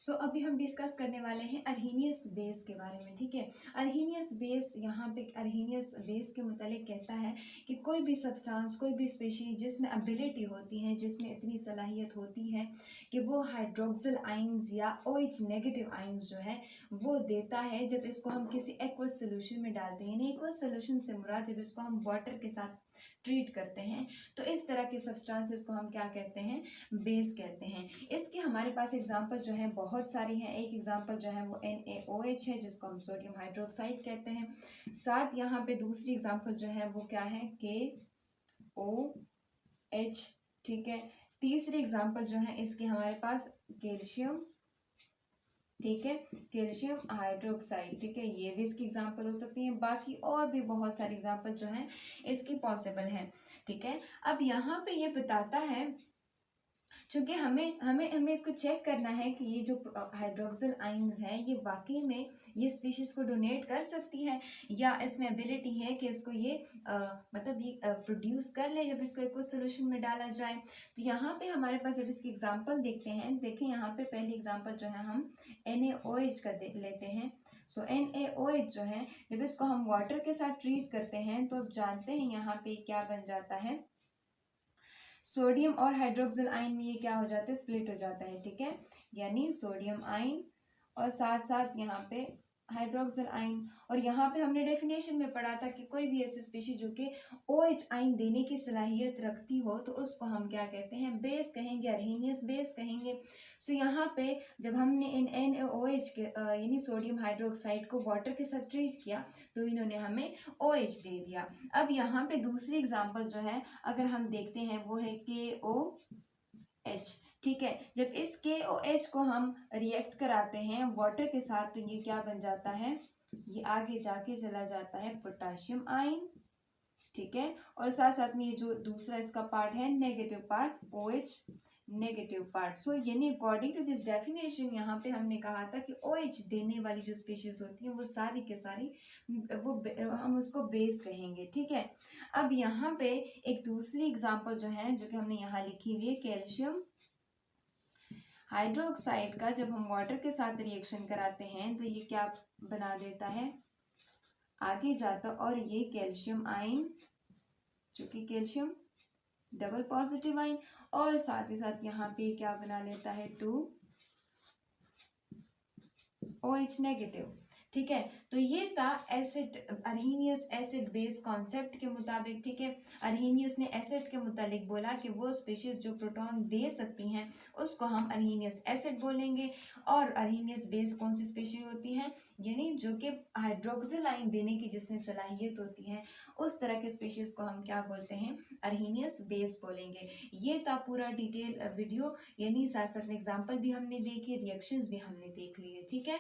अभी हम डिस्कस करने वाले हैं अर्हीनियस बेस के बारे में। ठीक है, अर्हीनियस बेस, यहाँ पे अर्हीनियस बेस के मुतालिक कहता है कि कोई भी सब्सटेंस, कोई भी स्पीशीज जिसमें एबिलिटी होती है, जिसमें इतनी सलाहियत होती है कि वो हाइड्रोक्सिल आइंस या OH नेगेटिव आइंस जो है वो देता है, जब इसको हम किसी एक्वस सोल्यूशन में डालते हैं। यानी एक्वस सोल्यूशन से मुराद जब इसको हम वाटर के साथ ट्रीट करते हैं, तो इस तरह के सब्सटेंसेस को हम क्या कहते हैं, बेस कहते हैं। इसके हमारे पास एग्जांपल जो है बहुत सारी हैं। एक एग्जांपल जो है वो NaOH है, जिसको हम सोडियम हाइड्रोक्साइड कहते हैं। साथ यहाँ पे दूसरी एग्जांपल जो है वो क्या है, KOH। ठीक है, तीसरी एग्जांपल जो है इसकी हमारे पास कैल्शियम। ठीक है, कैल्शियम हाइड्रोक्साइड। ठीक है, ये भी इसकी एग्जांपल हो सकती है। बाकी और भी बहुत सारी एग्जांपल जो है इसकी पॉसिबल है। ठीक है, अब यहाँ पे ये बताता है, चूंकि हमें हमें हमें इसको चेक करना है कि ये जो हाइड्रोक्सिल आइंस है ये वाकई में ये स्पीशीज को डोनेट कर सकती है, या इसमें एबिलिटी है कि इसको ये मतलब ये प्रोड्यूस कर ले जब इसको एक सोल्यूशन में डाला जाए। तो यहाँ पे हमारे पास जब इसकी एग्जांपल देखते हैं, देखें यहाँ पे पहली एग्जांपल जो है हम NaOH का लेते हैं। NaOH जो है जब इसको हम वाटर के साथ ट्रीट करते हैं तो अब जानते हैं यहाँ पे क्या बन जाता है, सोडियम और हाइड्रोक्सिल आयन में ये क्या हो जाता है, स्प्लिट हो जाता है। ठीक है, यानी सोडियम आयन और साथ साथ यहाँ पे हाइड्रोक्सिल आयन। और यहाँ पे हमने डेफिनेशन में पढ़ा था कि कोई भी ऐसी स्पीशीज जो कि OH आयन देने की सलाहियत रखती हो तो उसको हम क्या कहते हैं, बेस कहेंगे, अर्हीनियस बेस कहेंगे। यहाँ पे जब हमने इन NaOH के यानी सोडियम हाइड्रोक्साइड को वाटर के साथ ट्रीट किया तो इन्होंने हमें OH दे दिया। अब यहाँ पे दूसरी एग्जांपल जो है अगर हम देखते हैं वो है KOH। ठीक है, जब इस KOH को हम रिएक्ट कराते हैं वाटर के साथ तो ये क्या बन जाता है, ये आगे जाके चला जाता है पोटाशियम आयन। ठीक है, और साथ साथ में ये जो दूसरा इसका पार्ट है negative part, OH negative part. यानी अकॉर्डिंग टू दिस डेफिनेशन यहाँ पे हमने कहा था कि OH देने वाली जो स्पीशीज होती है वो सारी के सारी वो हम उसको बेस कहेंगे। ठीक है, अब यहाँ पे एक दूसरी एग्जांपल जो है जो कि हमने यहाँ लिखी हुई है, कैल्शियम हाइड्रोक्साइड का जब हम वाटर के साथ रिएक्शन कराते हैं तो ये क्या बना देता है, आगे जाता, और ये कैल्शियम आयन जो कि कैल्शियम डबल पॉजिटिव आयन, और साथ ही साथ यहाँ पे क्या बना लेता है, 2OH नेगेटिव। ठीक है, तो ये था एसिड, अर्हीनियस एसिड बेस कॉन्सेप्ट के मुताबिक। ठीक है, अर्हीनियस ने एसिड के मुतालिक बोला कि वो स्पीशीज जो प्रोटॉन दे सकती हैं उसको हम अर्हीनियस एसिड बोलेंगे। और अर्हीनियस बेस कौन सी स्पीशीज होती है, यानी जो कि हाइड्रोक्सिल आयन देने की जिसमें सलाहियत होती है, उस तरह के स्पीशीज को हम क्या बोलते हैं, अर्हीनियस बेस बोलेंगे। ये था पूरा डिटेल वीडियो, यानी साथ साथ एग्जाम्पल भी हमने देखी, रिएक्शंस भी हमने देख लिए। ठीक है।